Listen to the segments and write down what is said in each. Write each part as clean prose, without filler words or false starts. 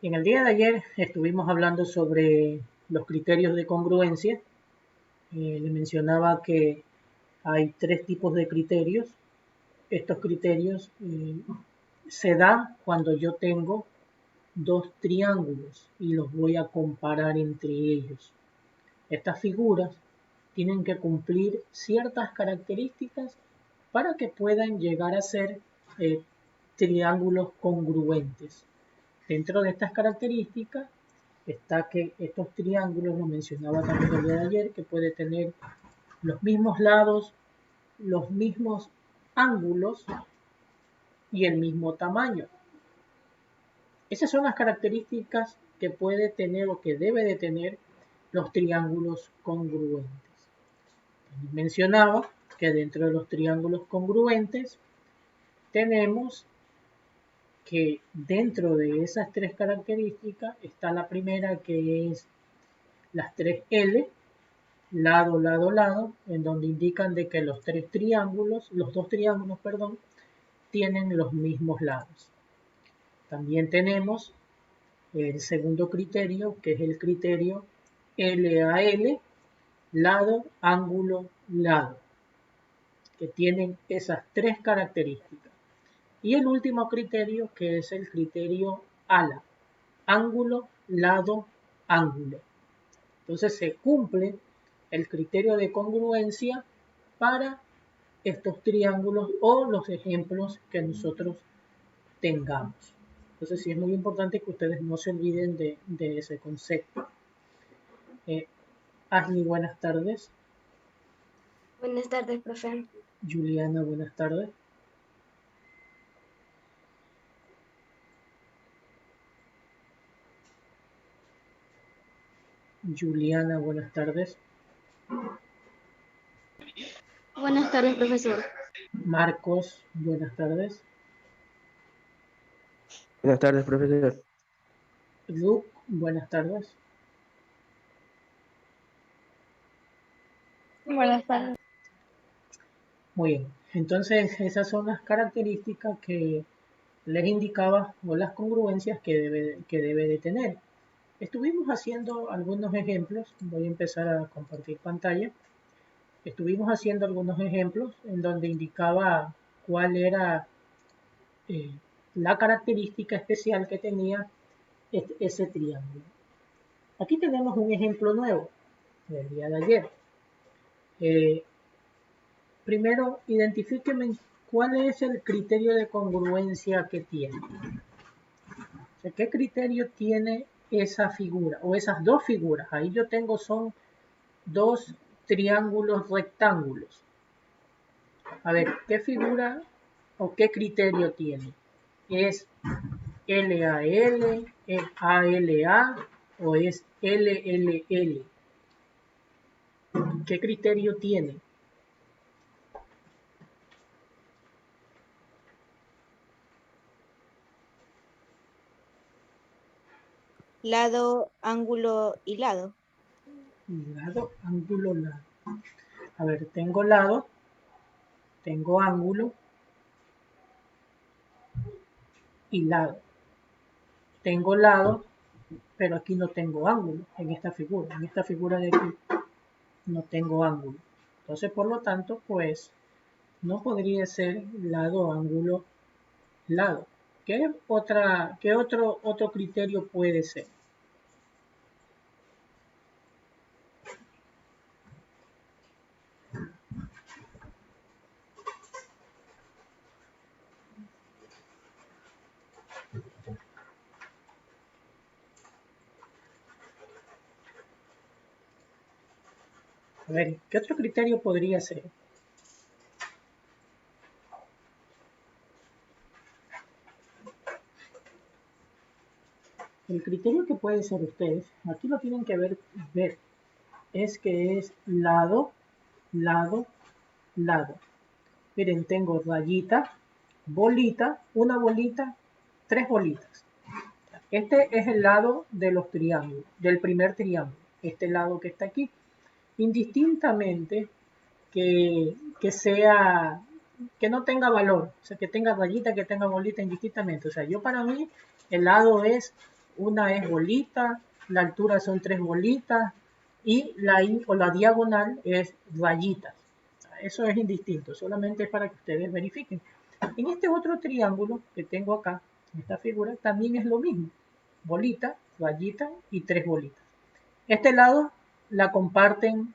En el día de ayer estuvimos hablando sobre los criterios de congruencia. Le mencionaba que hay tres tipos de criterios. Estos criterios se dan cuando yo tengo dos triángulos y los voy a comparar entre ellos. Estas figuras tienen que cumplir ciertas características para que puedan llegar a ser triángulos congruentes. Dentro de estas características está que estos triángulos, lo mencionaba también el día de ayer, que puede tener los mismos lados, los mismos ángulos y el mismo tamaño. Esas son las características que puede tener o que debe de tener los triángulos congruentes. Mencionaba que dentro de los triángulos congruentes tenemos que dentro de esas tres características está la primera, que es las tres L, lado, lado, lado, en donde indican de que los dos triángulos, perdón, tienen los mismos lados. También tenemos el segundo criterio, que es el criterio LAL, lado, ángulo, lado, que tienen esas tres características. Y el último criterio, que es el criterio ALA, ángulo, lado, ángulo. Entonces se cumple el criterio de congruencia para estos triángulos o los ejemplos que nosotros tengamos. Entonces sí es muy importante que ustedes no se olviden de ese concepto. Ashley, buenas tardes. Buenas tardes, profe. Juliana, buenas tardes. Juliana, buenas tardes. Buenas tardes, profesor. Marcos, buenas tardes. Buenas tardes, profesor. Luke, buenas tardes. Buenas tardes. Muy bien, entonces esas son las características que les indicaba o las congruencias que debe de tener. Estuvimos haciendo algunos ejemplos, voy a empezar a compartir pantalla. Estuvimos haciendo algunos ejemplos en donde indicaba cuál era la característica especial que tenía ese triángulo. Aquí tenemos un ejemplo nuevo del día de ayer. Primero, identifíqueme cuál es el criterio de congruencia que tiene. O sea, ¿qué criterio tiene esa figura o esas dos figuras? Ahí yo tengo son dos triángulos rectángulos. A ver, ¿qué figura o qué criterio tiene? ¿Es LAL, ALA o es LLL? ¿Qué criterio tiene? Lado, ángulo y lado. Lado, ángulo, lado. A ver, tengo lado, tengo ángulo y lado. Tengo lado, pero aquí no tengo ángulo en esta figura. En esta figura de aquí no tengo ángulo. Entonces, por lo tanto, pues no podría ser lado, ángulo, lado. ¿Qué otro criterio puede ser? A ver, ¿qué otro criterio podría ser? El criterio que puede ser ustedes, aquí lo tienen que ver, es que es lado, lado, lado. Miren, tengo rayita, bolita, una bolita, tres bolitas. Este es el lado de los triángulos, del primer triángulo. Este lado que está aquí. Indistintamente que sea, que no tenga valor, o sea, que tenga rayita, que tenga bolita, indistintamente. O sea, yo para mí el lado es una es bolita, la altura son 3 bolitas y la o la diagonal es rayitas. Eso es indistinto, solamente es para que ustedes verifiquen. En este otro triángulo que tengo acá, en esta figura, también es lo mismo. Bolita, rayita y 3 bolitas. Este lado la comparten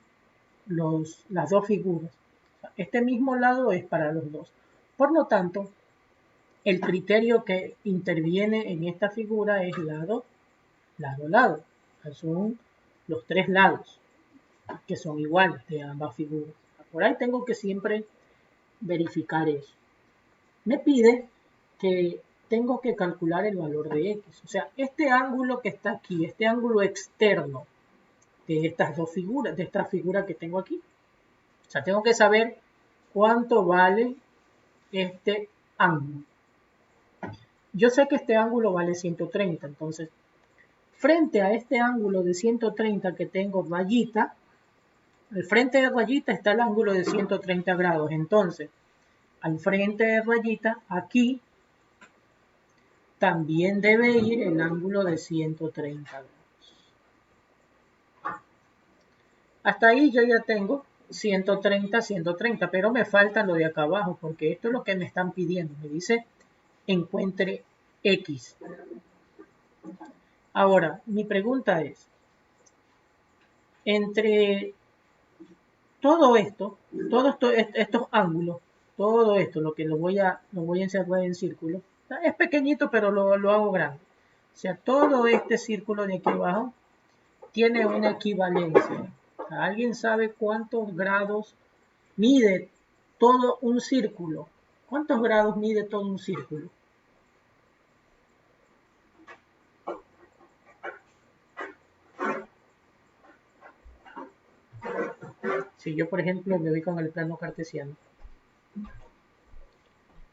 las dos figuras. Este mismo lado es para los dos. Por lo tanto, el criterio que interviene en esta figura es lado, lado, lado. Son los 3 lados que son iguales de ambas figuras. Por ahí tengo que siempre verificar eso. Me pide que tengo que calcular el valor de x. O sea, este ángulo que está aquí, este ángulo externo de estas dos figuras, de esta figura que tengo aquí. O sea, tengo que saber cuánto vale este ángulo. Yo sé que este ángulo vale 130, entonces, frente a este ángulo de 130 que tengo rayita, al frente de rayita está el ángulo de 130 grados. Entonces, al frente de rayita, aquí, también debe ir el ángulo de 130 grados. Hasta ahí yo ya tengo 130, 130, pero me falta lo de acá abajo, porque esto es lo que me están pidiendo. Me dice, encuentre X. Ahora, mi pregunta es, entre todo esto, todos estos ángulos, todo esto, lo que lo voy a encerrar en círculo, es pequeñito, pero lo hago grande. O sea, todo este círculo de aquí abajo tiene una equivalencia. ¿Alguien sabe cuántos grados mide todo un círculo? ¿Cuántos grados mide todo un círculo? Si yo, por ejemplo, me voy con el plano cartesiano.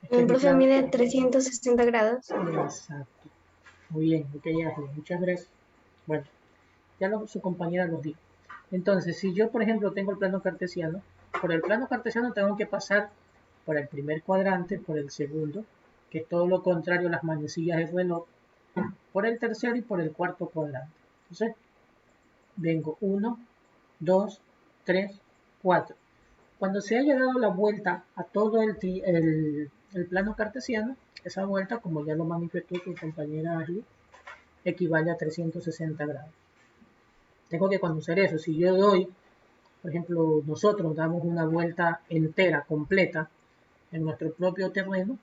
El profe mide 360 grados. Exacto. Muy bien, ok, Ashley, muchas gracias. Bueno, ya su compañera los dijo. Entonces, si yo, por ejemplo, tengo el plano cartesiano, por el plano cartesiano tengo que pasar por el primer cuadrante, por el segundo, que es todo lo contrario a las manecillas del reloj, por el tercero y por el cuarto cuadrante. Entonces, vengo 1, 2, 3, 4. Cuando se haya dado la vuelta a todo el plano cartesiano, esa vuelta, como ya lo manifestó su compañera Ashley, equivale a 360 grados. Tengo que conocer eso. Si yo doy, por ejemplo, nosotros damos una vuelta entera, completa, en nuestro propio terreno,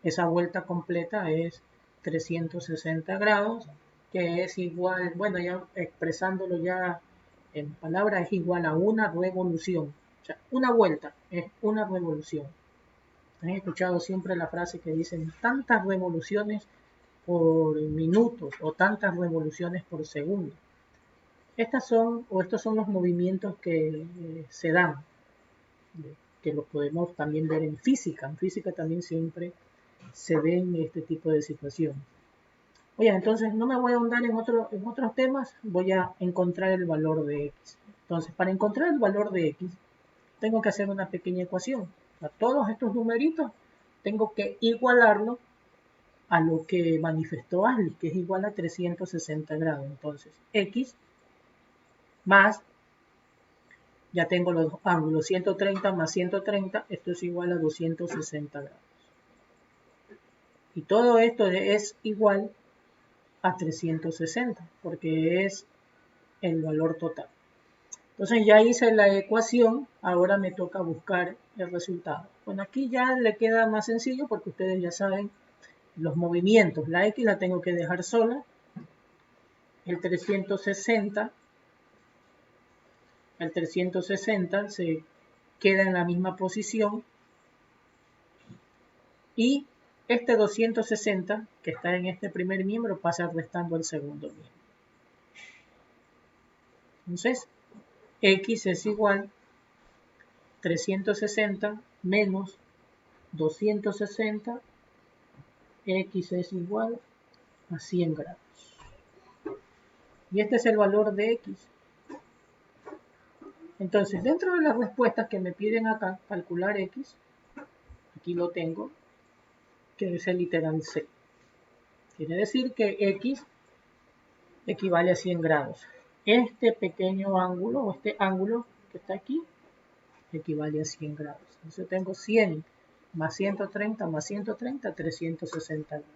esa vuelta completa es 360 grados, que es igual, bueno, ya expresándolo ya en palabras, es igual a una revolución. O sea, una vuelta es una revolución. Han escuchado siempre la frase que dicen tantas revoluciones por minutos o tantas revoluciones por segundo. Estos son los movimientos que se dan, que los podemos también ver en física. En física también siempre se ven este tipo de situaciones. Oye, entonces no me voy a ahondar en otros temas, voy a encontrar el valor de x. Entonces, para encontrar el valor de x, tengo que hacer una pequeña ecuación. A todos estos numeritos tengo que igualarlo a lo que manifestó Ashley, que es igual a 360 grados. Entonces, x más, ya tengo los ángulos, 130 más 130, esto es igual a 260 grados. Y todo esto es igual a 360, porque es el valor total. Entonces ya hice la ecuación, ahora me toca buscar el resultado. Bueno, aquí ya le queda más sencillo porque ustedes ya saben los movimientos. La X la tengo que dejar sola. El 360 se queda en la misma posición. Y este 260 que está en este primer miembro pasa restando al segundo miembro. Entonces, X es igual 360 menos 260, X es igual a 100 grados. Y este es el valor de X. Entonces, dentro de las respuestas que me piden acá, calcular X, aquí lo tengo, que es el literal C. Quiere decir que X equivale a 100 grados. Este pequeño ángulo o este ángulo que está aquí equivale a 100 grados. Entonces tengo 100 más 130 más 130, 360 grados.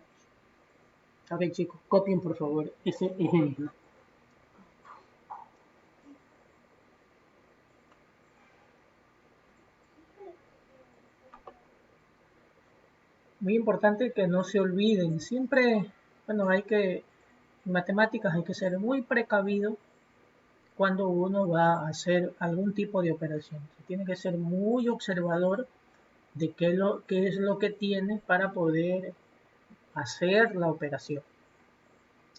Ok, chicos, copien por favor ese ejemplo. Muy importante que no se olviden. Siempre, bueno, en matemáticas hay que ser muy precavido cuando uno va a hacer algún tipo de operación. Se tiene que ser muy observador de qué es lo que tiene para poder hacer la operación.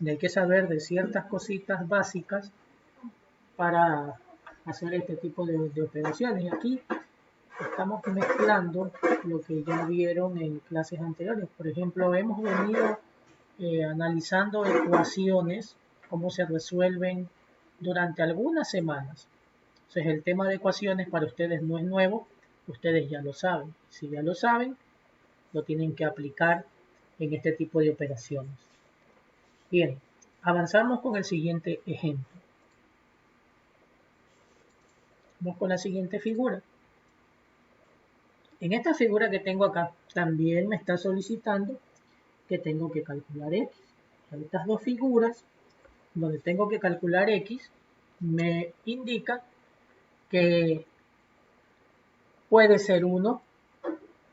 Y hay que saber de ciertas cositas básicas para hacer este tipo de operaciones. Y aquí estamos mezclando lo que ya vieron en clases anteriores. Por ejemplo, hemos venido analizando ecuaciones, cómo se resuelven durante algunas semanas. Entonces, el tema de ecuaciones para ustedes no es nuevo, ustedes ya lo saben. Si ya lo saben, lo tienen que aplicar en este tipo de operaciones. Bien, avanzamos con el siguiente ejemplo. Vamos con la siguiente figura. En esta figura que tengo acá, también me está solicitando que tengo que calcular x. Estas dos figuras, donde tengo que calcular x, me indica que puede ser 1, o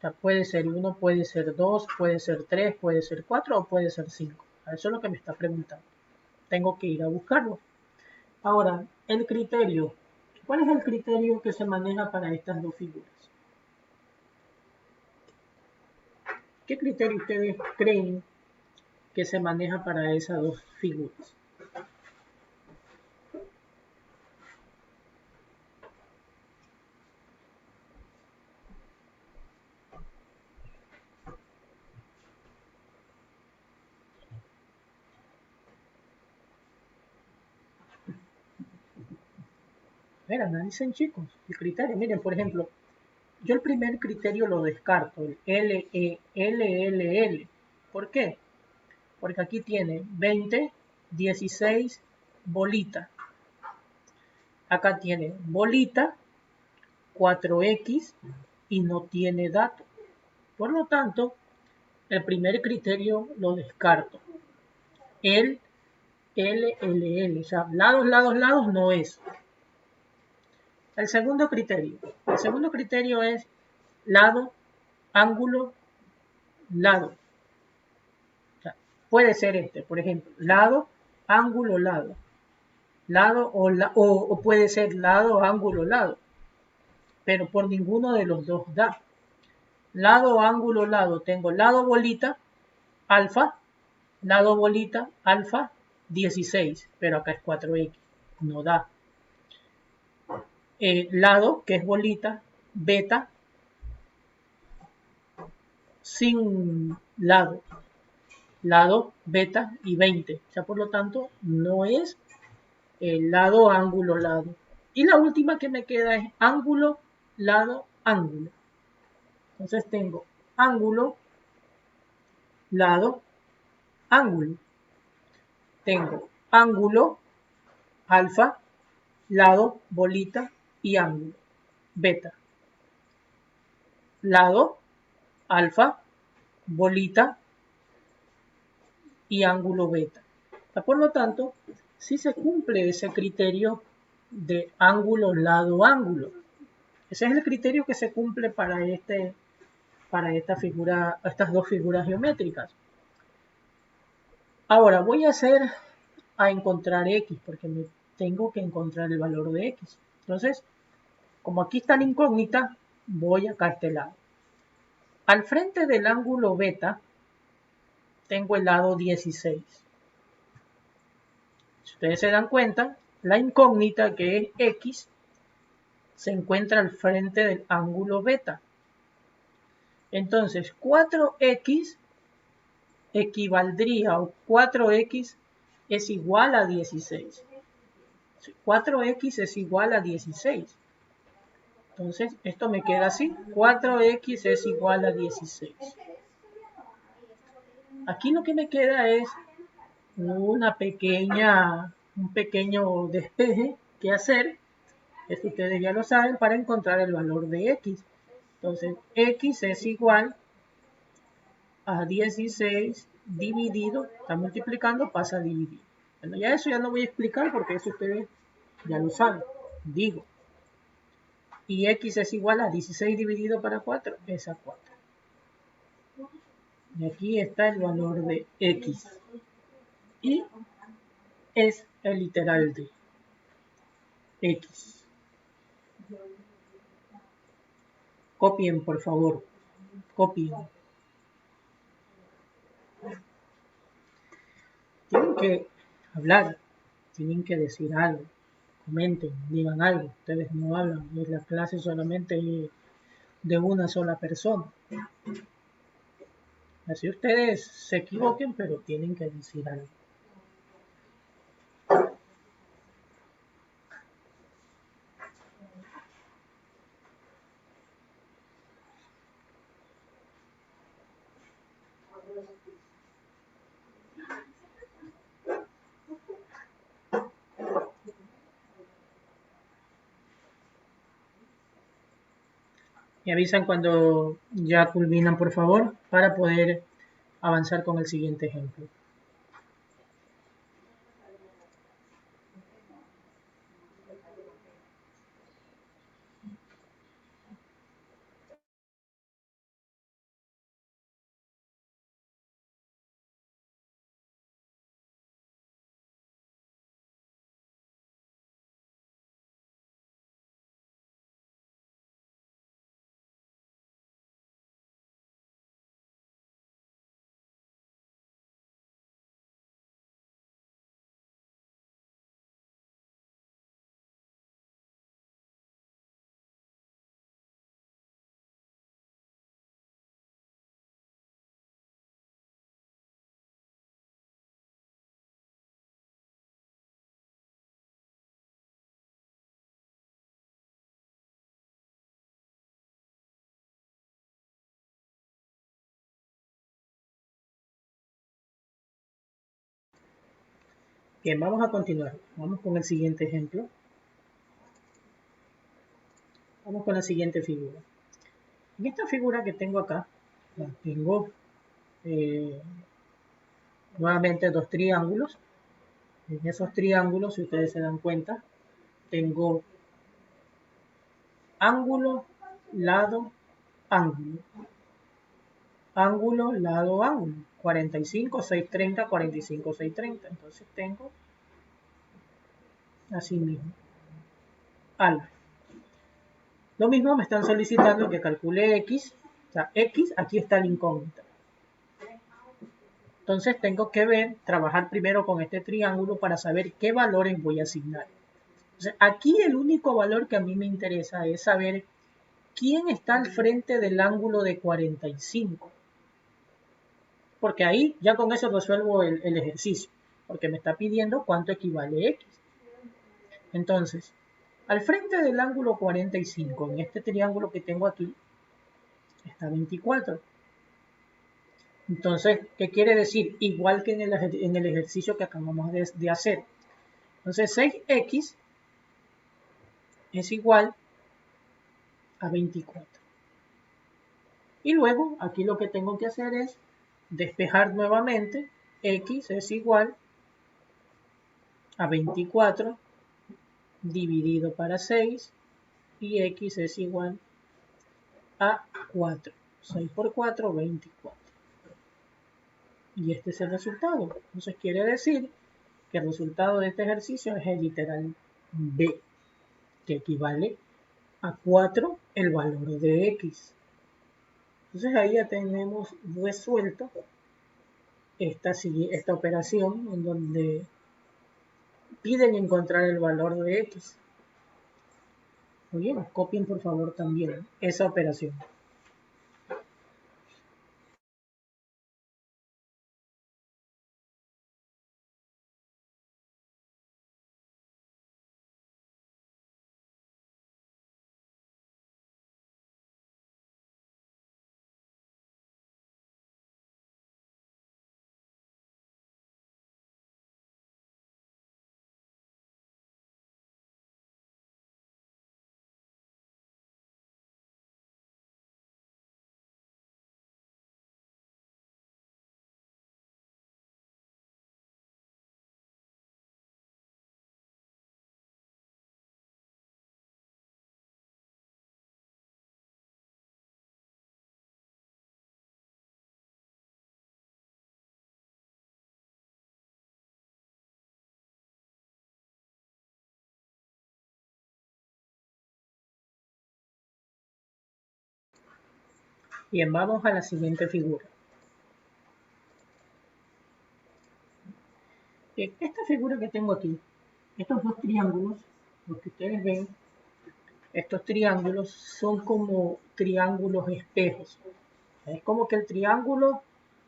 sea, puede ser 1, puede ser 2, puede ser 3, puede ser 4 o puede ser 5. Eso es lo que me está preguntando. Tengo que ir a buscarlo. Ahora, el criterio. ¿Cuál es el criterio que se maneja para estas dos figuras? ¿Qué criterio ustedes creen que se maneja para esas dos figuras? A ver, analicen chicos, el criterio. Miren, por ejemplo, yo el primer criterio lo descarto, el LELL. ¿Por qué? Porque aquí tiene 20, 16, bolita. Acá tiene bolita, 4x y no tiene dato. Por lo tanto, el primer criterio lo descarto. El LLL, o sea, lados, lados, lados no es. El segundo criterio es lado, ángulo, lado. O sea, puede ser este, por ejemplo, lado, ángulo, lado. Lado o puede ser lado, ángulo, lado. Pero por ninguno de los dos da. Lado, ángulo, lado. Tengo lado, bolita, alfa, lado, bolita, alfa, 16. Pero acá es 4x. No da. Lado, que es bolita, beta, sin lado. Lado, beta y 20. O sea, por lo tanto, no es el lado, ángulo, lado. Y la última que me queda es ángulo, lado, ángulo. Entonces tengo ángulo, lado, ángulo. Tengo ángulo, alfa, lado, bolita y ángulo, beta. Lado, alfa, bolita y ángulo beta. Por lo tanto, sí se cumple ese criterio de ángulo, lado, ángulo. Ese es el criterio que se cumple para esta figura, estas dos figuras geométricas. Ahora voy a encontrar x, porque me tengo que encontrar el valor de x. Entonces, como aquí está la incógnita, voy acá a este lado. Al frente del ángulo beta, tengo el lado 16. Si ustedes se dan cuenta, la incógnita que es x se encuentra al frente del ángulo beta. Entonces, 4x equivaldría, o 4x es igual a 16. 4x es igual a 16. Entonces, esto me queda así. 4x es igual a 16. Aquí lo que me queda es un pequeño despeje que hacer, eso ustedes ya lo saben, para encontrar el valor de x. Entonces, x es igual a 16 dividido, está multiplicando, pasa a dividir. Bueno, ya eso ya no voy a explicar porque eso ustedes ya lo saben, digo. Y x es igual a 16 dividido para 4, es a 4. Y aquí está el valor de x. Y es el literal de x. Copien, por favor. Copien. Tienen que hablar, tienen que decir algo, comenten, digan algo. Ustedes no hablan, es la clase solamente de una sola persona. Así ustedes se equivoquen, pero tienen que decir algo. Me avisan cuando ya culminan, por favor, para poder avanzar con el siguiente ejemplo. Bien, vamos a continuar. Vamos con el siguiente ejemplo. Vamos con la siguiente figura. En esta figura que tengo acá, tengo nuevamente dos triángulos. En esos triángulos, si ustedes se dan cuenta, tengo ángulo, lado, ángulo. Ángulo, lado, ángulo. 45, 630, 45, 630. Entonces tengo así mismo. Alfa. Lo mismo me están solicitando que calcule x. O sea, x, aquí está la incógnita. Entonces tengo que trabajar primero con este triángulo para saber qué valores voy a asignar. Entonces, aquí el único valor que a mí me interesa es saber quién está al frente del ángulo de 45. Porque ahí ya con eso resuelvo el ejercicio. Porque me está pidiendo cuánto equivale x. Entonces, al frente del ángulo 45, en este triángulo que tengo aquí, está 24. Entonces, ¿qué quiere decir? Igual que en el ejercicio que acabamos de hacer. Entonces, 6x es igual a 24. Y luego, aquí lo que tengo que hacer es despejar nuevamente. X es igual a 24 dividido para 6. Y x es igual a 4. 6 por 4, 24. Y este es el resultado. Entonces quiere decir que el resultado de este ejercicio es el literal B, que equivale a 4 el valor de x. Entonces ahí ya tenemos resuelto esta operación en donde piden encontrar el valor de x. Muy bien, copien por favor también esa operación. Bien, vamos a la siguiente figura. Bien, esta figura que tengo aquí, estos dos triángulos, los que ustedes ven, estos triángulos son como triángulos espejos. Es como que el triángulo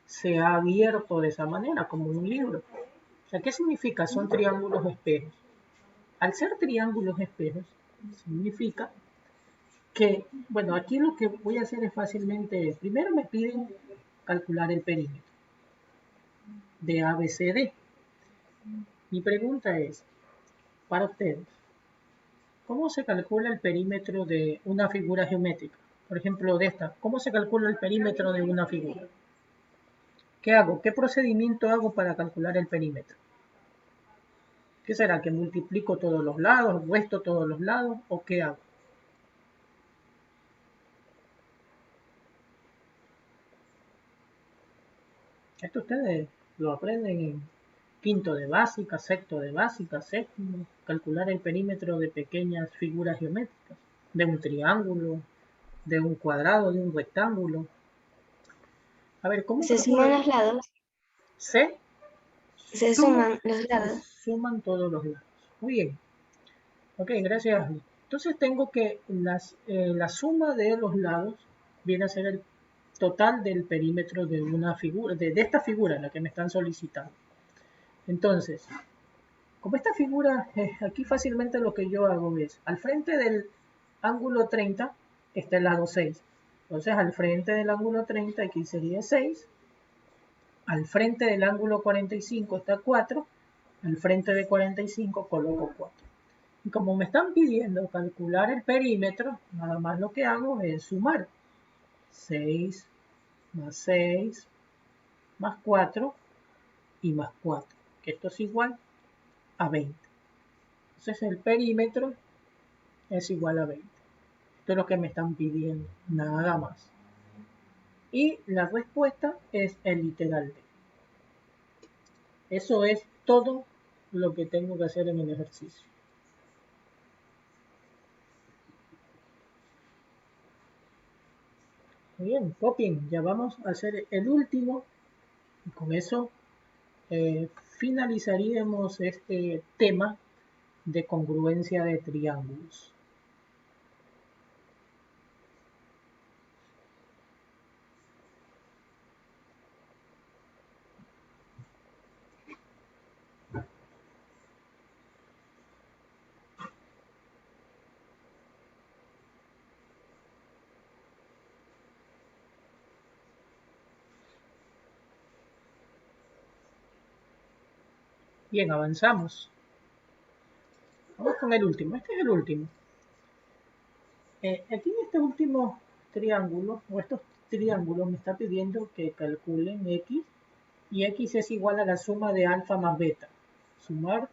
se ha abierto de esa manera, como un libro. O sea, ¿qué significa? Son triángulos espejos. Al ser triángulos espejos, significa que, bueno, aquí lo que voy a hacer es fácilmente, primero me piden calcular el perímetro de ABCD. Mi pregunta es, para ustedes, ¿cómo se calcula el perímetro de una figura geométrica? Por ejemplo, de esta, ¿cómo se calcula el perímetro de una figura? ¿Qué hago? ¿Qué procedimiento hago para calcular el perímetro? ¿Qué será? ¿Que multiplico todos los lados, resto todos los lados o qué hago? Esto ustedes lo aprenden en quinto de básica, sexto de básica, séptimo, calcular el perímetro de pequeñas figuras geométricas, de un triángulo, de un cuadrado, de un rectángulo. A ver, ¿cómo Se suman calculo? los lados. Se Se suma, suman los se lados. suman todos los lados. Muy bien. Ok, gracias. Entonces tengo que la suma de los lados viene a ser el total del perímetro de una figura, de esta figura, la que me están solicitando. Entonces, como esta figura, aquí fácilmente lo que yo hago es, al frente del ángulo 30 está el lado 6. Entonces, al frente del ángulo 30, aquí sería 6. Al frente del ángulo 45 está 4. Al frente de 45 coloco 4. Y como me están pidiendo calcular el perímetro, nada más lo que hago es sumar 6 más 6 más 4 y más 4, que esto es igual a 20. Entonces el perímetro es igual a 20. Esto es lo que me están pidiendo, nada más. Y la respuesta es el literal D. Eso es todo lo que tengo que hacer en el ejercicio. Muy bien, copien, ya vamos a hacer el último y con eso finalizaríamos este tema de congruencia de triángulos. Bien, avanzamos. Vamos con el último. Este es el último. Aquí en este último triángulo, o estos triángulos, me está pidiendo que calculen x, y x es igual a la suma de alfa más beta. Sumar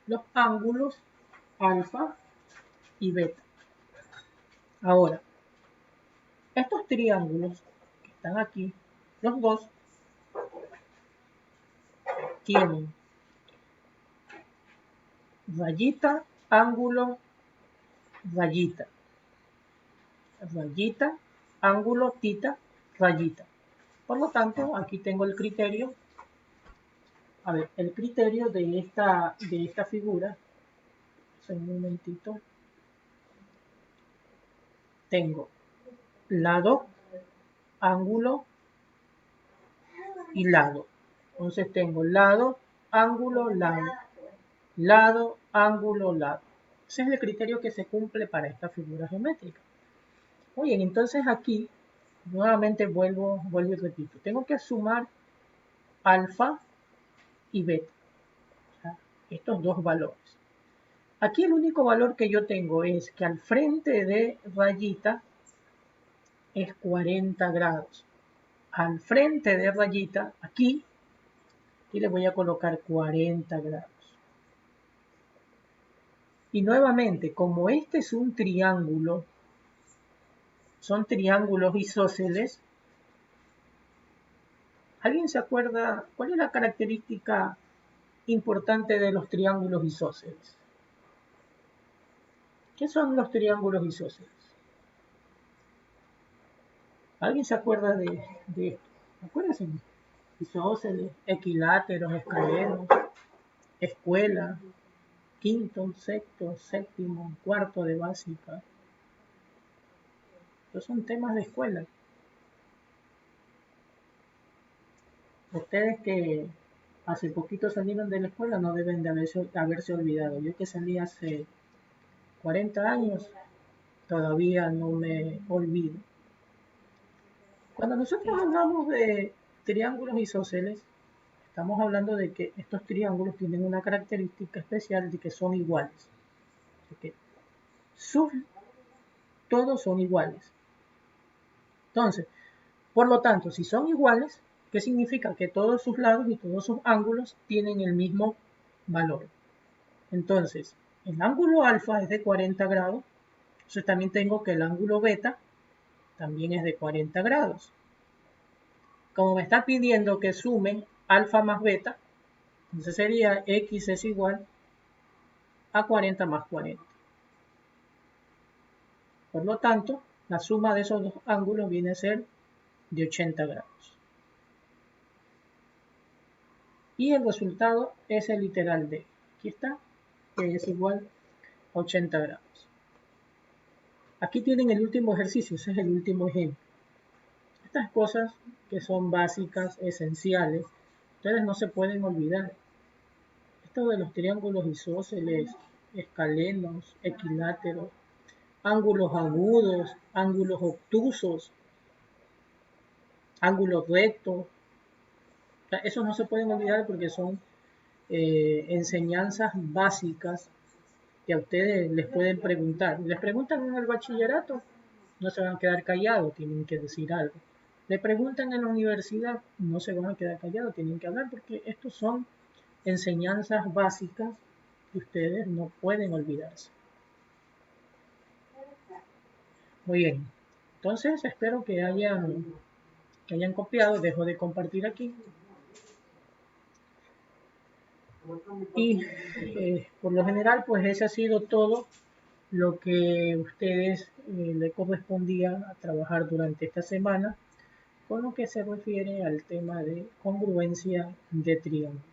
los ángulos alfa y beta. Ahora, estos triángulos que están aquí, los dos, tienen rayita, ángulo, rayita, rayita, ángulo, tita, rayita. Por lo tanto, aquí tengo el criterio. A ver, el criterio de esta figura, un momentito, tengo lado, ángulo y lado. Entonces tengo lado, ángulo, lado, lado, ángulo, lado. Ese es el criterio que se cumple para esta figura geométrica. Muy bien, entonces aquí nuevamente vuelvo y repito. Tengo que sumar alfa y beta, o sea, estos dos valores. Aquí el único valor que yo tengo es que al frente de rayita es 40 grados. Al frente de rayita, aquí le voy a colocar 40 grados. Y nuevamente, como este es un triángulo, son triángulos isósceles, ¿alguien se acuerda cuál es la característica importante de los triángulos isósceles? ¿Qué son los triángulos isósceles? ¿Alguien se acuerda de esto? Acuérdense. Isósceles, equiláteros, escalenos, escuela, quinto, sexto, séptimo, cuarto de básica. Estos son temas de escuela. Ustedes que hace poquito salieron de la escuela no deben de haberse olvidado. Yo que salí hace 40 años, todavía no me olvido. Cuando nosotros hablamos de triángulos isósceles, estamos hablando de que estos triángulos tienen una característica especial de que son iguales. De que todos son iguales. Entonces, por lo tanto, si son iguales, ¿qué significa? Que todos sus lados y todos sus ángulos tienen el mismo valor. Entonces, el ángulo alfa es de 40 grados, entonces también tengo que el ángulo beta también es de 40 grados. Como me está pidiendo que sume alfa más beta, entonces sería x es igual a 40 más 40. Por lo tanto, la suma de esos dos ángulos viene a ser de 80 grados. Y el resultado es el literal de, aquí está, que es igual a 80 grados. Aquí tienen el último ejercicio, ese es el último ejemplo. Estas cosas que son básicas, esenciales, ustedes no se pueden olvidar. Esto de los triángulos isósceles, escalenos, equiláteros, ángulos agudos, ángulos obtusos, ángulos rectos. Esos no se pueden olvidar porque son enseñanzas básicas que a ustedes les pueden preguntar. Les preguntan en el bachillerato, no se van a quedar callados, tienen que decir algo. Le preguntan en la universidad, no se van a quedar callados, tienen que hablar porque estos son enseñanzas básicas que ustedes no pueden olvidarse. Muy bien, entonces espero que hayan copiado, dejo de compartir aquí. Y por lo general, pues ese ha sido todo lo que ustedes le correspondía a trabajar durante esta semana con lo que se refiere al tema de congruencia de triángulos.